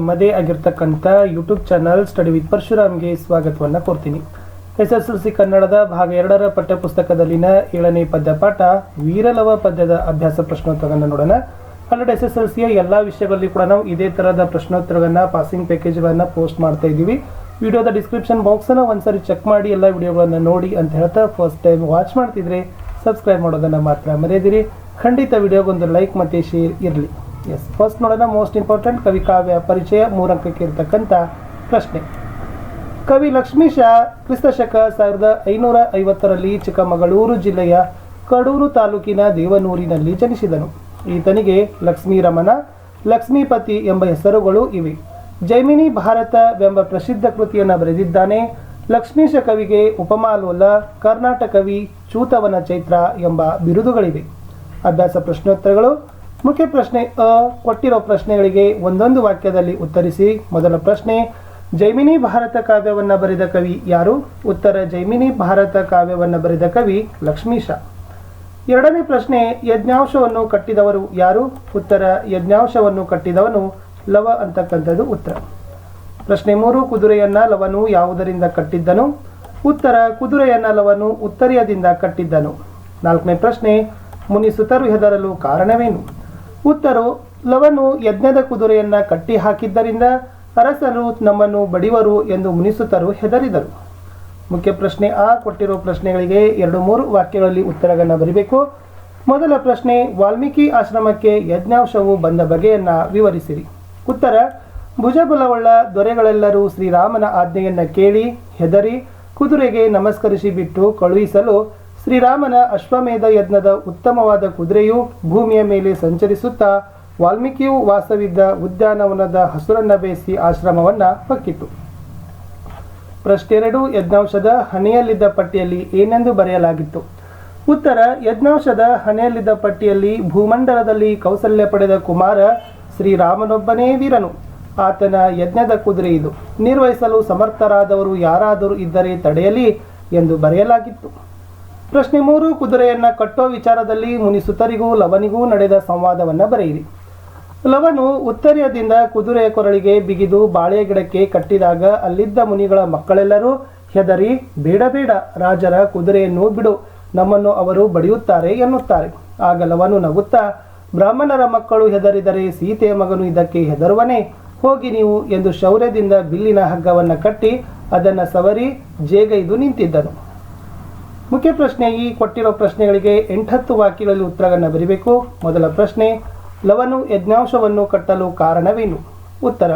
ನಮ್ಮದೇ ಆಗಿರ್ತಕ್ಕಂಥ YouTube channel study with ಪರಶುರಾಮ್ಗೆ ಸ್ವಾಗತವನ್ನು ಕೋರ್ತೀನಿ. SSLC ಕನ್ನಡದ ಭಾಗ 2ರ ಪಠ್ಯಪುಸ್ತಕದಲ್ಲಿನ 7ನೇ ಪದ್ಯ ಪಾಠ ವೀರಲವ ಪದ್ಯದ ಅಭ್ಯಾಸ ಪ್ರಶ್ನೋತ್ತರವನ್ನು ನೋಡೋಣ. ಆಲ್ರೆಡಿ SSLCಯ ಎಲ್ಲ ವಿಷಯಗಳಲ್ಲಿ ಕೂಡ ನಾವು ಇದೇ ಥರದ ಪ್ರಶ್ನೋತ್ತರಗಳನ್ನು ಪಾಸಿಂಗ್ ಪ್ಯಾಕೇಜ್ಗಳನ್ನು ಪೋಸ್ಟ್ ಮಾಡ್ತಾ ಇದ್ದೀವಿ. ವಿಡಿಯೋದ ಡಿಸ್ಕ್ರಿಪ್ಷನ್ ಬಾಕ್ಸನ್ನು ಒಂದ್ಸರಿ ಚೆಕ್ ಮಾಡಿ ಎಲ್ಲ ವಿಡಿಯೋಗಳನ್ನು ನೋಡಿ ಅಂತ ಹೇಳ್ತಾ, ಫಸ್ಟ್ ಟೈಮ್ ವಾಚ್ ಮಾಡ್ತಿದ್ರೆ ಸಬ್ಸ್ಕ್ರೈಬ್ ಮಾಡೋದನ್ನು ಮಾತ್ರ ಮರೆಯದಿರಿ. ಖಂಡಿತ ವಿಡಿಯೋಗೊಂದು ಲೈಕ್ ಮತ್ತು ಶೇರ್ ಇರಲಿ. ಎಸ್, ಫಸ್ಟ್ ನೋಡೋಣ. ಮೋಸ್ಟ್ ಇಂಪಾರ್ಟೆಂಟ್ ಕವಿ ಕಾವ್ಯ ಪರಿಚಯ 3 ಅಂಕಕ್ಕೆ ಇರತಕ್ಕಂಥ ಪ್ರಶ್ನೆ. ಕವಿ ಲಕ್ಷ್ಮೀಶ ಕ್ರಿಸ್ತಶಕ 1550ರಲ್ಲಿ ಚಿಕ್ಕಮಗಳೂರು ಜಿಲ್ಲೆಯ ಕಡೂರು ತಾಲೂಕಿನ ದೇವನೂರಿನಲ್ಲಿ ಜನಿಸಿದನು. ಈತನಿಗೆ ಲಕ್ಷ್ಮೀರಮಣ, ಲಕ್ಷ್ಮೀಪತಿ ಎಂಬ ಹೆಸರುಗಳು ಇವೆ. ಜೈಮಿನಿ ಭಾರತವೆಂಬ ಪ್ರಸಿದ್ಧ ಕೃತಿಯನ್ನು ಬರೆದಿದ್ದಾನೆ. ಲಕ್ಷ್ಮೀಶ ಕವಿಗೆ ಉಪಮಾಲೋಲ, ಕರ್ನಾಟಕ ಕವಿ, ಚೂತವನ ಚೈತ್ರ ಎಂಬ ಬಿರುದುಗಳಿವೆ. ಅಭ್ಯಾಸ ಪ್ರಶ್ನೋತ್ತರಗಳು. ಮುಖ್ಯ ಪ್ರಶ್ನೆ ಕೊಟ್ಟಿರೋ ಪ್ರಶ್ನೆಗಳಿಗೆ ಒಂದೊಂದು ವಾಕ್ಯದಲ್ಲಿ ಉತ್ತರಿಸಿ. ಮೊದಲ ಪ್ರಶ್ನೆ, ಜೈಮಿನಿ ಭಾರತ ಕಾವ್ಯವನ್ನು ಬರೆದ ಕವಿ ಯಾರು? ಉತ್ತರ, ಜೈಮಿನಿ ಭಾರತ ಕಾವ್ಯವನ್ನು ಬರೆದ ಕವಿ ಲಕ್ಷ್ಮೀಶ. ಎರಡನೇ ಪ್ರಶ್ನೆ, ಯಜ್ಞಾಂಶವನ್ನು ಕಟ್ಟಿದವರು ಯಾರು? ಉತ್ತರ, ಯಜ್ಞಾಂಶವನ್ನು ಕಟ್ಟಿದವನು ಲವ ಅಂತಕ್ಕಂಥದ್ದು ಉತ್ತರ. ಪ್ರಶ್ನೆ 3, ಕುದುರೆಯನ್ನ ಲವನು ಯಾವುದರಿಂದ ಕಟ್ಟಿದ್ದನು? ಉತ್ತರ, ಕುದುರೆಯನ್ನ ಲವನು ಉತ್ತರೀಯದಿಂದ ಕಟ್ಟಿದ್ದನು. ನಾಲ್ಕನೇ ಪ್ರಶ್ನೆ, ಮುನಿಸುತರು ಹೆದರಲು ಕಾರಣವೇನು? ಉತ್ತರ, ಲವನು ಯಜ್ಞದ ಕುದುರೆಯನ್ನ ಕಟ್ಟಿ ಹಾಕಿದ್ದರಿಂದ ಅರಸರು ನಮ್ಮನ್ನು ಬಡಿವರು ಎಂದು ಮುನಿಸುತರು ಹೆದರಿದರು. ಮುಖ್ಯ ಪ್ರಶ್ನೆ ಕೊಟ್ಟಿರೋ ಪ್ರಶ್ನೆಗಳಿಗೆ 2-3 ವಾಕ್ಯಗಳಲ್ಲಿ ಉತ್ತರಗಳನ್ನು ಬರೀಬೇಕು. ಮೊದಲ ಪ್ರಶ್ನೆ, ವಾಲ್ಮೀಕಿ ಆಶ್ರಮಕ್ಕೆ ಯಜ್ಞಾಂಶವು ಬಂದ ಬಗೆಯನ್ನ ವಿವರಿಸಿರಿ. ಉತ್ತರ, ಭುಜಬಲವುಳ್ಳ ದೊರೆಗಳೆಲ್ಲರೂ ಶ್ರೀರಾಮನ ಆಜ್ಞೆಯನ್ನ ಕೇಳಿ ಹೆದರಿ ಕುದುರೆಗೆ ನಮಸ್ಕರಿಸಿ ಬಿಟ್ಟು ಕಳುಹಿಸಲು ಶ್ರೀರಾಮನ ಅಶ್ವಮೇಧ ಯಜ್ಞದ ಉತ್ತಮವಾದ ಕುದುರೆಯು ಭೂಮಿಯ ಮೇಲೆ ಸಂಚರಿಸುತ್ತಾ ವಾಲ್ಮೀಕಿಯು ವಾಸವಿದ್ದ ಉದ್ಯಾನವನದ ಹಸುರನ್ನ ಬೇಯಿಸಿ ಆಶ್ರಮವನ್ನು ಹೊಕ್ಕಿತು. ಪ್ರಶ್ನೆ 2, ಯಜ್ಞಾಂಶದ ಹಣೆಯಲ್ಲಿದ್ದ ಪಟ್ಟಿಯಲ್ಲಿ ಏನೆಂದು ಬರೆಯಲಾಗಿತ್ತು? ಉತ್ತರ, ಯಜ್ಞಾಂಶದ ಹಣೆಯಲ್ಲಿದ್ದ ಪಟ್ಟಿಯಲ್ಲಿ ಭೂಮಂಡಲದಲ್ಲಿ ಕೌಸಲ್ಯ ಪಡೆದ ಕುಮಾರ ಶ್ರೀರಾಮನೊಬ್ಬನೇ ವೀರನು. ಆತನ ಯಜ್ಞದ ಕುದುರೆ ಇದು. ನಿರ್ವಹಿಸಲು ಸಮರ್ಥರಾದವರು ಯಾರಾದರೂ ಇದ್ದರೆ ತಡೆಯಲಿ ಎಂದು ಬರೆಯಲಾಗಿತ್ತು. ಪ್ರಶ್ನೆ 3, ಕುದುರೆಯನ್ನ ಕಟ್ಟೋ ವಿಚಾರದಲ್ಲಿ ಮುನಿಸುತರಿಗೂ ಲವನಿಗೂ ನಡೆದ ಸಂವಾದವನ್ನು ಬರೆಯಿರಿ. ಲವನು ಉತ್ತರೀಯದಿಂದ ಕುದುರೆಯ ಕೊರಳಿಗೆ ಬಿಗಿದು ಬಾಳೆ ಗಿಡಕ್ಕೆ ಕಟ್ಟಿದಾಗ ಅಲ್ಲಿದ್ದ ಮುನಿಗಳ ಮಕ್ಕಳೆಲ್ಲರೂ ಹೆದರಿ, ಬೇಡ ಬೇಡ, ರಾಜರ ಕುದುರೆಯನ್ನು ಬಿಡು, ನಮ್ಮನ್ನು ಅವರು ಬಡಿಯುತ್ತಾರೆ ಎನ್ನುತ್ತಾರೆ. ಆಗ ಲವನು ನಗುತ್ತಾ, ಬ್ರಾಹ್ಮಣರ ಮಕ್ಕಳು ಹೆದರಿದರೆ ಸೀತೆಯ ಮಗನು ಇದಕ್ಕೆ ಹೆದರುವನೇ? ಹೋಗಿ ನೀವು ಎಂದು ಶೌರ್ಯದಿಂದ ಬಿಲ್ಲಿನ ಹಗ್ಗವನ್ನು ಕಟ್ಟಿ ಅದನ್ನು ಸವರಿ ಜೇಗೈದು ನಿಂತಿದ್ದನು. ಮುಖ್ಯ ಪ್ರಶ್ನೆ ಕೊಟ್ಟಿರೋ ಪ್ರಶ್ನೆಗಳಿಗೆ 8-10 ವಾಕ್ಯಗಳಲ್ಲಿ ಉತ್ತರವನ್ನು ಬರೀಬೇಕು. ಮೊದಲ ಪ್ರಶ್ನೆ, ಲವನು ಯಜ್ಞಾಂಶವನ್ನು ಕಟ್ಟಲು ಕಾರಣವೇನು? ಉತ್ತರ,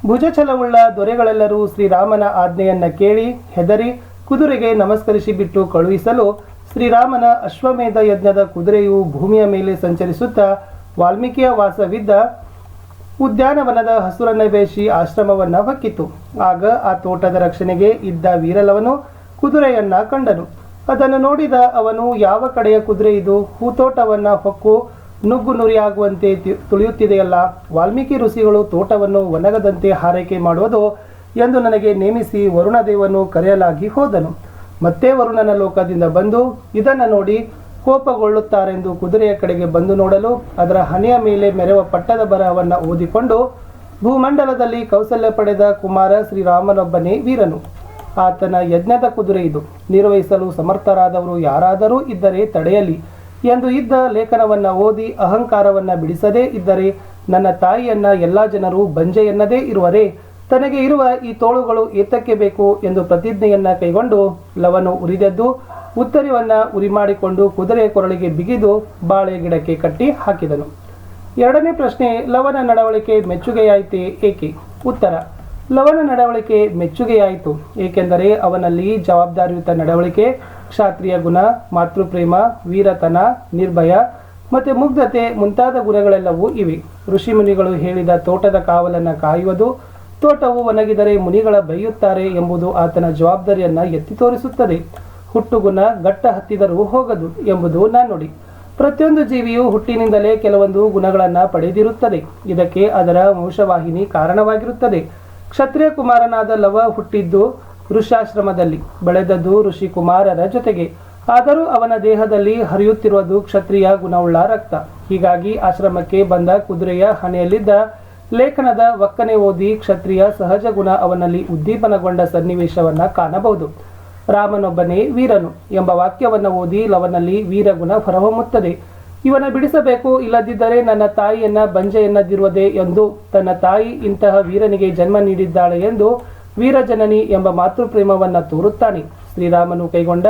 ಭುಜಛಲವುಳ್ಳ ದೊರೆಗಳೆಲ್ಲರೂ ಶ್ರೀರಾಮನ ಆಜ್ಞೆಯನ್ನ ಕೇಳಿ ಹೆದರಿ ಕುದುರೆಗೆ ನಮಸ್ಕರಿಸಿ ಬಿಟ್ಟು ಕಳುಹಿಸಲು ಶ್ರೀರಾಮನ ಅಶ್ವಮೇಧ ಯಜ್ಞದ ಕುದುರೆಯು ಭೂಮಿಯ ಮೇಲೆ ಸಂಚರಿಸುತ್ತಾ ವಾಲ್ಮೀಕಿಯ ವಾಸವಿದ್ದ ಉದ್ಯಾನವನದ ಹಸುರನ್ನ ಬೇಯಿಸಿ ಆಶ್ರಮವನ್ನು ಹೊಕ್ಕಿತು. ಆಗ ಆ ತೋಟದ ರಕ್ಷಣೆಗೆ ಇದ್ದ ವೀರಲವನು ಕುದುರೆಯನ್ನ ಕಂಡನು. ಅದನ್ನು ನೋಡಿದ ಅವನು, ಯಾವ ಕಡೆಯ ಕುದುರೆ ಇದು? ಹೂತೋಟವನ್ನ ಹೊಕ್ಕು ನುಗ್ಗು ನುರಿಯಾಗುವಂತೆ ತುಳಿಯುತ್ತಿದೆಯಲ್ಲ. ವಾಲ್ಮೀಕಿ ಋಷಿಗಳು ತೋಟವನ್ನು ಒಣಗದಂತೆ ಹಾರೈಕೆ ಮಾಡುವುದು ಎಂದು ನನಗೆ ನೇಮಿಸಿ ವರುಣದೇವನು ಕರೆಯಲಾಗಿ ಹೋದನು. ಮತ್ತೆ ವರುಣನ ಲೋಕದಿಂದ ಬಂದು ಇದನ್ನು ನೋಡಿ ಕೋಪಗೊಳ್ಳುತ್ತಾರೆಂದು ಕುದುರೆಯ ಕಡೆಗೆ ಬಂದು ನೋಡಲು ಅದರ ಹಣೆಯ ಮೇಲೆ ಮೆರೆವ ಪಟ್ಟದ ಬರಹವನ್ನು ಓದಿಕೊಂಡು, ಭೂಮಂಡಲದಲ್ಲಿ ಕೌಸಲ್ಯ ಪಡೆದ ಕುಮಾರ ಶ್ರೀರಾಮನೊಬ್ಬನೇ ವೀರನು. ಆತನ ಯಜ್ಞದ ಕುದುರೆ ಇದು. ನಿರ್ವಹಿಸಲು ಸಮರ್ಥರಾದವರು ಯಾರಾದರೂ ಇದ್ದರೆ ತಡೆಯಲಿ ಎಂದು ಇದ್ದ ಲೇಖನವನ್ನು ಓದಿ ಅಹಂಕಾರವನ್ನು ಬಿಡಿಸದೇ ಇದ್ದರೆ ನನ್ನ ತಾಯಿಯನ್ನ ಎಲ್ಲ ಜನರು ಬಂಜೆಯನ್ನದೇ ಇರುವರೇ? ತನಗೆ ಇರುವ ಈ ತೋಳುಗಳು ಏತಕ್ಕೆ ಬೇಕು ಎಂದು ಪ್ರತಿಜ್ಞೆಯನ್ನ ಕೈಗೊಂಡು ಲವನು ಉರಿದೆದ್ದು ಉತ್ತರಿಯನ್ನ ಉರಿ ಮಾಡಿಕೊಂಡು ಕುದುರೆಯ ಕೊರಳಿಗೆ ಬಿಗಿದು ಬಾಳೆ ಗಿಡಕ್ಕೆ ಕಟ್ಟಿ ಹಾಕಿದನು. ಎರಡನೇ ಪ್ರಶ್ನೆ, ಲವನ ನಡವಳಿಕೆ ಮೆಚ್ಚುಗೆಯಾಯಿತೇ ಏಕೆ? ಉತ್ತರ, ಲವನ ನಡವಳಿಕೆ ಮೆಚ್ಚುಗೆಯಾಯಿತು ಏಕೆಂದರೆ ಅವನಲ್ಲಿ ಜವಾಬ್ದಾರಿಯುತ ನಡವಳಿಕೆ, ಕ್ಷಾತ್ರಿಯ ಗುಣ, ಮಾತೃಪ್ರೇಮ, ವೀರತನ, ನಿರ್ಭಯ ಮತ್ತು ಮುಗ್ಧತೆ ಮುಂತಾದ ಗುಣಗಳೆಲ್ಲವೂ ಇವೆ. ಋಷಿ ಮುನಿಗಳು ಹೇಳಿದ ತೋಟದ ಕಾವಲನ್ನು ಕಾಯುವುದು, ತೋಟವು ಒಣಗಿದರೆ ಮುನಿಗಳ ಬೈಯುತ್ತಾರೆ ಎಂಬುದು ಆತನ ಜವಾಬ್ದಾರಿಯನ್ನು ಎತ್ತಿ ತೋರಿಸುತ್ತದೆ. ಹುಟ್ಟುಗುಣ ಗಟ್ಟ ಹತ್ತಿದರೂ ಹೋಗದು ಎಂಬುದು ನಾಣ್ಣುಡಿ. ಪ್ರತಿಯೊಂದು ಜೀವಿಯು ಹುಟ್ಟಿನಿಂದಲೇ ಕೆಲವೊಂದು ಗುಣಗಳನ್ನು ಪಡೆದಿರುತ್ತದೆ. ಇದಕ್ಕೆ ಅದರ ವಂಶವಾಹಿನಿ ಕಾರಣವಾಗಿರುತ್ತದೆ. ಕ್ಷತ್ರಿಯ ಕುಮಾರನಾದ ಲವ ಹುಟ್ಟಿದ್ದು ಋಷಾಶ್ರಮದಲ್ಲಿ, ಬೆಳೆದದ್ದು ಋಷಿ ಕುಮಾರರ ಜೊತೆಗೆ. ಆದರೂ ಅವನ ದೇಹದಲ್ಲಿ ಹರಿಯುತ್ತಿರುವುದು ಕ್ಷತ್ರಿಯ ಗುಣವುಳ್ಳ ರಕ್ತ. ಹೀಗಾಗಿ ಆಶ್ರಮಕ್ಕೆ ಬಂದ ಕುದುರೆಯ ಹಣೆಯಲ್ಲಿದ್ದ ಲೇಖನದ ಒಕ್ಕನೆ ಓದಿ ಕ್ಷತ್ರಿಯ ಸಹಜ ಗುಣ ಅವನಲ್ಲಿ ಉದ್ದೀಪನಗೊಂಡ ಸನ್ನಿವೇಶವನ್ನ ಕಾಣಬಹುದು. ರಾಮನೊಬ್ಬನೇ ವೀರನು ಎಂಬ ವಾಕ್ಯವನ್ನು ಓದಿ ಲವನಲ್ಲಿ ವೀರಗುಣ ಹೊರಹೊಮ್ಮುತ್ತದೆ. ಇವನ ಬಿಡಿಸಬೇಕು, ಇಲ್ಲದಿದ್ದರೆ ನನ್ನ ತಾಯಿಯನ್ನ ಬಂಜೆಯನ್ನದಿರುವುದೇ ಎಂದು ತನ್ನ ತಾಯಿ ಇಂತಹ ವೀರನಿಗೆ ಜನ್ಮ ನೀಡಿದ್ದಾಳೆ ಎಂದು ವೀರಜನನಿ ಎಂಬ ಮಾತೃಪ್ರೇಮವನ್ನ ತೋರುತ್ತಾನೆ. ಶ್ರೀರಾಮನು ಕೈಗೊಂಡ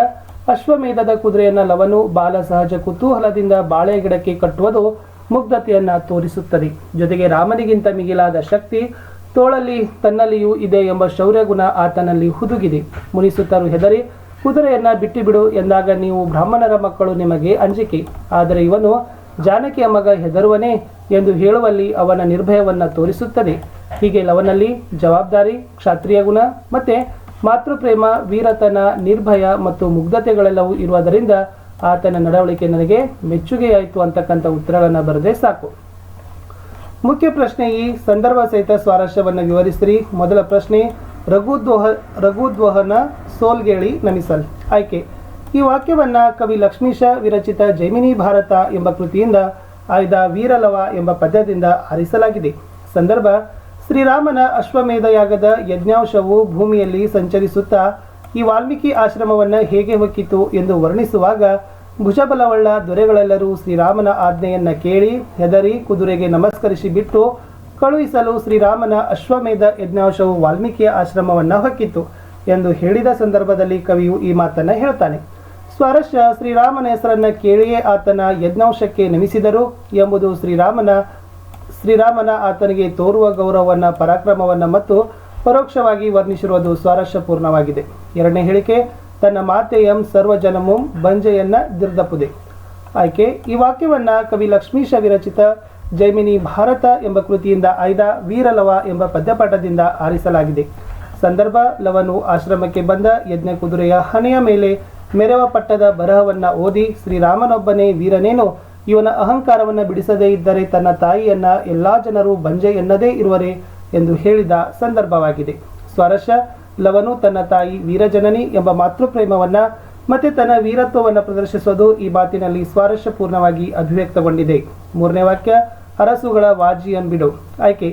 ಅಶ್ವಮೇಧದ ಕುದುರೆಯನ್ನ ಲವನು ಬಾಲ ಸಹಜ ಕುತೂಹಲದಿಂದ ಬಾಳೆ ಗಿಡಕ್ಕೆ ಕಟ್ಟುವುದು ಮುಗ್ಧತೆಯನ್ನ ತೋರಿಸುತ್ತದೆ. ಜೊತೆಗೆ ರಾಮನಿಗಿಂತ ಮಿಗಿಲಾದ ಶಕ್ತಿ ತೋಳಲ್ಲಿ ತನ್ನಲ್ಲಿಯೂ ಇದೆ ಎಂಬ ಶೌರ್ಯಗುಣ ಆತನಲ್ಲಿ ಹುದುಗಿದೆ. ಮುನಿಸುತ್ತರು ಹೆದರಿ ಕುದುರೆಯನ್ನ ಬಿಟ್ಟಿಬಿಡು ಎಂದಾಗ ನೀವು ಬ್ರಾಹ್ಮಣರ ಮಕ್ಕಳು ನಿಮಗೆ ಅಂಜಿಕೆ, ಆದರೆ ಇವನು ಜಾನಕಿಯ ಮಗ ಹೆದರುವನೇ ಎಂದು ಹೇಳುವಲ್ಲಿ ಅವನ ನಿರ್ಭಯವನ್ನ ತೋರಿಸುತ್ತದೆ. ಹೀಗೆ ಲವನಲ್ಲಿ ಜವಾಬ್ದಾರಿ, ಕ್ಷಾತ್ರಿಯ ಗುಣ ಮತ್ತೆ ಮಾತೃಪ್ರೇಮ, ವೀರತನ, ನಿರ್ಭಯ ಮತ್ತು ಮುಗ್ಧತೆಗಳೆಲ್ಲವೂ ಇರುವುದರಿಂದ ಆತನ ನಡವಳಿಕೆ ನನಗೆ ಮೆಚ್ಚುಗೆಯಾಯಿತು ಅಂತಕ್ಕಂಥ ಉತ್ತರಗಳನ್ನು ಬರೆದೇ ಸಾಕು. ಮುಖ್ಯ ಪ್ರಶ್ನೆ ಈ ಸಂದರ್ಭ ಸಹಿತ ಸ್ವಾರಸ್ಯವನ್ನು ವಿವರಿಸಿರಿ. ಮೊದಲ ಪ್ರಶ್ನೆ, ರಘುದ್ವಹನ ಸೋಲ್ಗೇಳಿ ನಮಿಸಲ್. ಆಯ್ಕೆ, ಈ ವಾಕ್ಯವನ್ನ ಕವಿ ಲಕ್ಷ್ಮೀಶ ವಿರಚಿತ ಜೈಮಿನಿ ಭಾರತ ಎಂಬ ಕೃತಿಯಿಂದ ಆಯ್ದ ವೀರಲವ ಎಂಬ ಪದ್ಯದಿಂದ ಆರಿಸಲಾಗಿದೆ. ಸಂದರ್ಭ, ಶ್ರೀರಾಮನ ಅಶ್ವಮೇಧ ಯಾಗದ ಯಜ್ಞಾಂಶವು ಭೂಮಿಯಲ್ಲಿ ಸಂಚರಿಸುತ್ತಾ ಈ ವಾಲ್ಮೀಕಿ ಆಶ್ರಮವನ್ನು ಹೇಗೆ ಹೊಕ್ಕಿತು ಎಂದು ವರ್ಣಿಸುವಾಗ ಭುಜಬಲವುಳ್ಳ ದೊರೆಗಳೆಲ್ಲರೂ ಶ್ರೀರಾಮನ ಆಜ್ಞೆಯನ್ನ ಕೇಳಿ ಹೆದರಿ ಕುದುರೆಗೆ ನಮಸ್ಕರಿಸಿ ಬಿಟ್ಟು ಕಳುಹಿಸಲು ಶ್ರೀರಾಮನ ಅಶ್ವಮೇಧ ಯಜ್ಞಾಂಶವು ವಾಲ್ಮೀಕಿಯ ಆಶ್ರಮವನ್ನು ಹೊಕ್ಕಿತು ಎಂದು ಹೇಳಿದ ಸಂದರ್ಭದಲ್ಲಿ ಕವಿಯು ಈ ಮಾತನ್ನ ಹೇಳ್ತಾನೆ. ಸ್ವಾರಸ್ಯ, ಶ್ರೀರಾಮನ ಹೆಸರನ್ನ ಕೇಳಿಯೇ ಆತನ ಯಜ್ಞಾಂಶಕ್ಕೆ ನಮಿಸಿದರು ಎಂಬುದು ಶ್ರೀರಾಮನ ಆತನಿಗೆ ತೋರುವ ಗೌರವವನ್ನ, ಪರಾಕ್ರಮವನ್ನ ಮತ್ತು ಪರೋಕ್ಷವಾಗಿ ವರ್ಣಿಸಿರುವುದು ಸ್ವಾರಸ್ಯಪೂರ್ಣವಾಗಿದೆ. ಎರಡನೇ ಹೇಳಿಕೆ, ತನ್ನ ಮಾತೆಯಂ ಸರ್ವಜನಮುಂ ಬಂಜೆಯನ್ನ ದಿರ್ದಪುದೆ. ಆಯ್ಕೆ, ಈ ವಾಕ್ಯವನ್ನ ಕವಿ ಲಕ್ಷ್ಮೀಶ ವಿರಚಿತ ಜೈಮಿನಿ ಭಾರತ ಎಂಬ ಕೃತಿಯಿಂದ ಆಯ್ದ ವೀರಲವ ಎಂಬ ಪದ್ಯಪಾಠದಿಂದ ಆರಿಸಲಾಗಿದೆ. ಸಂದರ್ಭ, ಲವನು ಆಶ್ರಮಕ್ಕೆ ಬಂದ ಯಜ್ಞ ಕುದುರೆಯ ಹಣೆಯ ಮೇಲೆ ಮೆರವ ಪಟ್ಟದ ಬರಹವನ್ನ ಓದಿ ಶ್ರೀರಾಮನೊಬ್ಬನೇ ವೀರನೇನು, ಇವನ ಅಹಂಕಾರವನ್ನು ಬಿಡಿಸದೇ ಇದ್ದರೆ ತನ್ನ ತಾಯಿಯನ್ನ ಎಲ್ಲಾ ಜನರು ಬಂಜೆ ಎನ್ನದೇ ಇರುವರೆ ಎಂದು ಹೇಳಿದ ಸಂದರ್ಭವಾಗಿದೆ. ಸ್ವಾರಸ್ಯ, ಲವನು ತನ್ನ ತಾಯಿ ವೀರಜನನಿ ಎಂಬ ಮಾತೃಪ್ರೇಮವನ್ನ ಮತ್ತೆ ತನ್ನ ವೀರತ್ವವನ್ನು ಪ್ರದರ್ಶಿಸುವುದು ಈ ಮಾತಿನಲ್ಲಿ ಸ್ವಾರಸ್ಯಪೂರ್ಣವಾಗಿ ಅಭಿವ್ಯಕ್ತಗೊಂಡಿದೆ. ಮೂರನೇ ವಾಕ್ಯ, ಅರಸುಗಳ ವಾಜಿಯಂ ಬಿಡು. ಆಯ್ಕೆ,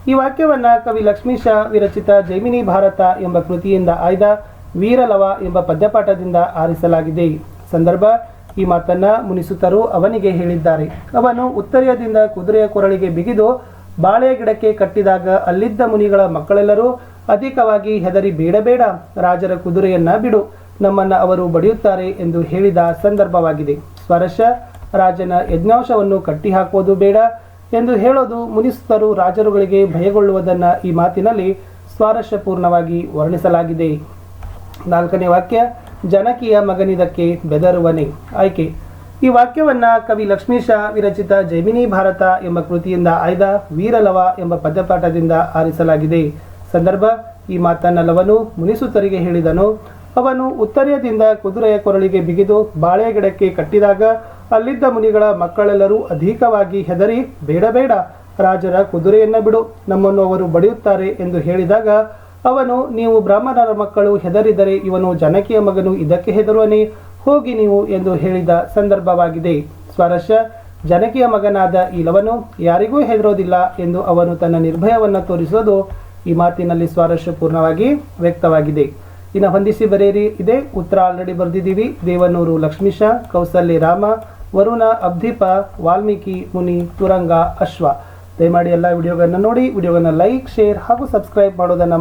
ಈ ವಾಕ್ಯವನ್ನ ಕವಿ ಲಕ್ಷ್ಮೀಶ ವಿರಚಿತ ಜೈಮಿನಿ ಭಾರತ ಎಂಬ ಕೃತಿಯಿಂದ ಆಯ್ದ ವೀರಲವ ಎಂಬ ಪದ್ಯಪಾಠದಿಂದ ಆರಿಸಲಾಗಿದೆ. ಸಂದರ್ಭ, ಈ ಮಾತನ್ನ ಮುನಿಸುತ್ತರು ಅವನಿಗೆ ಹೇಳಿದ್ದಾರೆ. ಅವನು ಉತ್ತರದಿಂದ ಕುದುರೆಯ ಕೊರಳಿಗೆ ಬಿಗಿದು ಬಾಳೆ ಗಿಡಕ್ಕೆ ಕಟ್ಟಿದಾಗ ಅಲ್ಲಿದ್ದ ಮುನಿಗಳ ಮಕ್ಕಳೆಲ್ಲರೂ ಅಧಿಕವಾಗಿ ಹೆದರಿ ಬೇಡ ರಾಜರ ಕುದುರೆಯನ್ನ ಬಿಡು, ನಮ್ಮನ್ನ ಅವರು ಬಡಿಯುತ್ತಾರೆ ಎಂದು ಹೇಳಿದ ಸಂದರ್ಭವಾಗಿದೆ. ಸ್ವಾರಸ್ಯ, ರಾಜನ ಯಜ್ಞಾಂಶವನ್ನು ಕಟ್ಟಿ ಹಾಕುವುದು ಬೇಡ ಎಂದು ಹೇಳೋದು ಮುನಿಸುತ್ತರು ರಾಜರುಗಳಿಗೆ ಭಯಗೊಳ್ಳುವುದನ್ನ ಈ ಮಾತಿನಲ್ಲಿ ಸ್ವಾರಸ್ಯಪೂರ್ಣವಾಗಿ ವರ್ಣಿಸಲಾಗಿದೆ. ನಾಲ್ಕನೇ ವಾಕ್ಯ, ಜನಕಿಯ ಮಗನಿದಕ್ಕೆ ಬೆದರುವನೆ. ಆಯ್ಕೆ, ಈ ವಾಕ್ಯವನ್ನ ಕವಿ ಲಕ್ಷ್ಮೀಶ ವಿರಚಿತ ಜೈಮಿನಿ ಭಾರತ ಎಂಬ ಕೃತಿಯಿಂದ ಆಯ್ದ ವೀರಲವ ಎಂಬ ಪದ್ಯಪಾಠದಿಂದ ಆರಿಸಲಾಗಿದೆ. ಸಂದರ್ಭ, ಈ ಮಾತನ್ನ ಲವನು ಮುನಿಸುತ್ತರಿಗೆ ಹೇಳಿದನು. ಅವನು ಉತ್ತರದಿಂದ ಕುದುರೆಯ ಕೊರಳಿಗೆ ಬಿಗಿದು ಬಾಳೆ ಗಿಡಕ್ಕೆ ಕಟ್ಟಿದಾಗ ಅಲ್ಲಿದ್ದ ಮುನಿಗಳ ಮಕ್ಕಳೆಲ್ಲರೂ ಅಧಿಕವಾಗಿ ಹೆದರಿ ಬೇಡ ರಾಜರ ಕುದುರೆಯನ್ನ ಬಿಡು, ನಮ್ಮನ್ನು ಅವರು ಬಡಿಯುತ್ತಾರೆ ಎಂದು ಹೇಳಿದಾಗ ಅವನು, ನೀವು ಬ್ರಾಹ್ಮಣರ ಮಕ್ಕಳು, ಹೆದರಿದರೆ ಇವನು ಜನಕಿಯ ಮಗನು, ಇದಕ್ಕೆ ಹೆದರುವನೇ, ಹೋಗಿ ನೀವು ಎಂದು ಹೇಳಿದ ಸಂದರ್ಭವಾಗಿದೆ. ಸ್ವಾರಸ್ಯ, ಜನಕಿಯ ಮಗನಾದ ಈ ಲವನು ಯಾರಿಗೂ ಹೆದರೋದಿಲ್ಲ ಎಂದು ಅವನು ತನ್ನ ನಿರ್ಭಯವನ್ನು ತೋರಿಸೋದು ಈ ಮಾತಿನಲ್ಲಿ ಸ್ವಾರಸ್ಯಪೂರ್ಣವಾಗಿ ವ್ಯಕ್ತವಾಗಿದೆ. ಇನ್ನು ಹೊಂದಿಸಿ ಬರೆಯಿರಿ. ಇದೆ ಉತ್ತರ ಆಲ್ರೆಡಿ ಬರೆದಿದ್ದೀವಿ. ದೇವನೂರು ಲಕ್ಷ್ಮೀಶ, ಕೌಸಲ್ಯ ರಾಮ, ವರುಣ ಅಬ್ದೀಪ, ವಾಲ್ಮೀಕಿ, ಮುನಿ, ತುರಂಗ, ಅಶ್ವ. ದಯಮಾಡಿ ಎಲ್ಲ ವಿಡಿಯೋಗಳನ್ನು ನೋಡಿ, ವಿಡಿಯೋವನ್ನು ಲೈಕ್, ಶೇರ್ ಹಾಗೂ ಸಬ್ಸ್ಕ್ರೈಬ್ ಮಾಡೋದನ್ನು